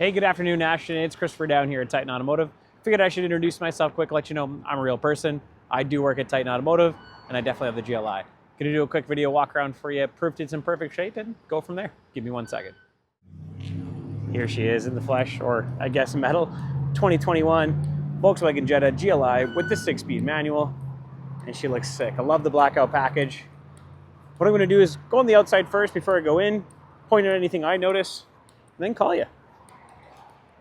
Hey, good afternoon, Ashton. It's Christopher down here at Titan Automotive. Figured I should introduce myself quick, let you know I'm a real person. I do work at Titan Automotive, and I definitely have the GLI. Gonna do a quick video walk around for you, proof it's in perfect shape, and go from there. Give me 1 second. Here she is in the flesh, or I guess metal, 2021 Volkswagen Jetta GLI with the 6-speed manual, and she looks sick. I love the blackout package. What I'm gonna do is go on the outside first before I go in, point out anything I notice, and then call you.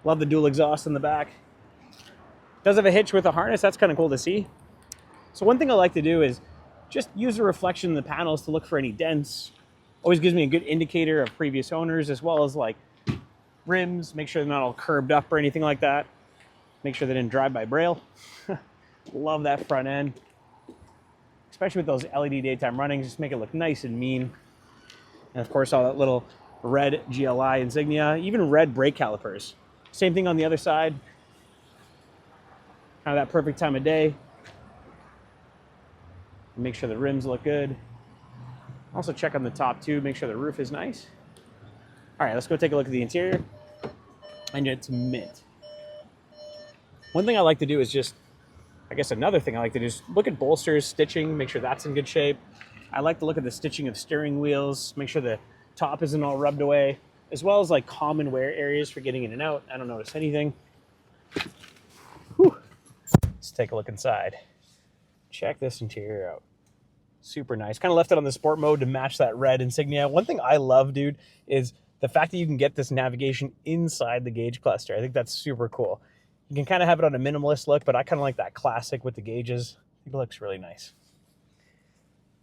Love the dual exhaust in the back. Does have a hitch with a harness. That's kind of cool to see. So one thing I like to do is just use the reflection in the panels to look for any dents. Always gives me a good indicator of previous owners, as well as like rims. Make sure they're not all curbed up or anything like that. Make sure they didn't drive by braille. Love that front end. Especially with those LED daytime runnings, just make it look nice and mean. And of course, all that little red GLI insignia, even red brake calipers. Same thing on the other side. Kind of that perfect time of day. Make sure the rims look good. Also check on the top too, make sure the roof is nice. All right, let's go take a look at the interior. And it's mint. One thing I like to do is just, I guess another thing I like to do is look at bolsters, stitching, make sure that's in good shape. I like to look at the stitching of steering wheels, make sure the top isn't all rubbed away, as well as like common wear areas for getting in and out. I don't notice anything. Whew. Let's take a look inside. Check this interior out. Super nice. Kind of left it on the sport mode to match that red insignia. One thing I love, dude, is the fact that you can get this navigation inside the gauge cluster. I think that's super cool. You can kind of have it on a minimalist look, but I kind of like that classic with the gauges. I think it looks really nice.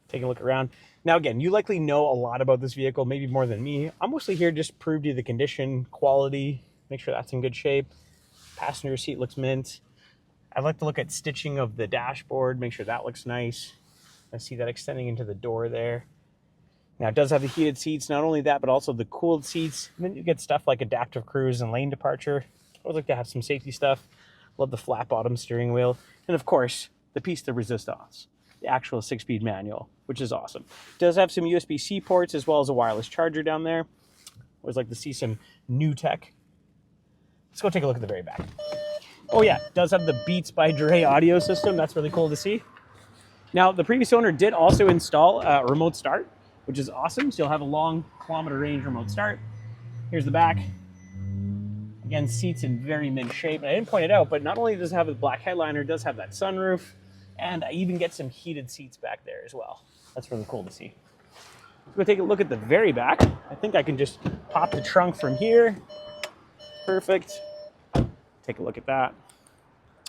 Take a look around. Now, again, you likely know a lot about this vehicle, maybe more than me. I'm mostly here to just prove to you the condition, quality, make sure that's in good shape. Passenger seat looks mint. I like to look at stitching of the dashboard, make sure that looks nice. I see that extending into the door there. Now, it does have the heated seats. Not only that, but also the cooled seats. And then you get stuff like adaptive cruise and lane departure. I always like to have some safety stuff. Love the flat bottom steering wheel. And of course, the piece de resistance, the actual 6-speed manual, which is awesome. It does have some USB-C ports as well as a wireless charger down there. Always like to see some new tech. Let's go take a look at the very back. Oh yeah, it does have the Beats by Dre audio system. That's really cool to see. Now, the previous owner did also install a remote start, which is awesome. So you'll have a long kilometer range remote start. Here's the back. Again, seats in very mint shape. And I didn't point it out, but not only does it have a black headliner, it does have that sunroof. And I even get some heated seats back there as well. That's really cool to see. Let's go take a look at the very back. I think I can just pop the trunk from here. Perfect. Take a look at that.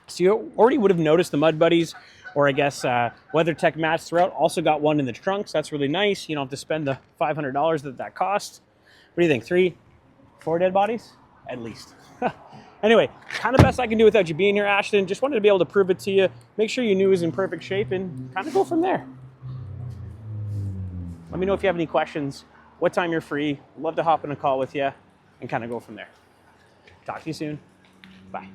So you already would have noticed the Mud Buddies, or I guess WeatherTech mats throughout. Also got one in the trunk, so that's really nice. You don't have to spend the $500 that costs. What do you think, 3, 4 dead bodies? At least. Anyway, kind of best I can do without you being here, Ashton. Just wanted to be able to prove it to you, make sure you knew it was in perfect shape, and kind of go from there. Let me know if you have any questions, what time you're free. Love to hop in a call with you and kind of go from there. Talk to you soon. Bye.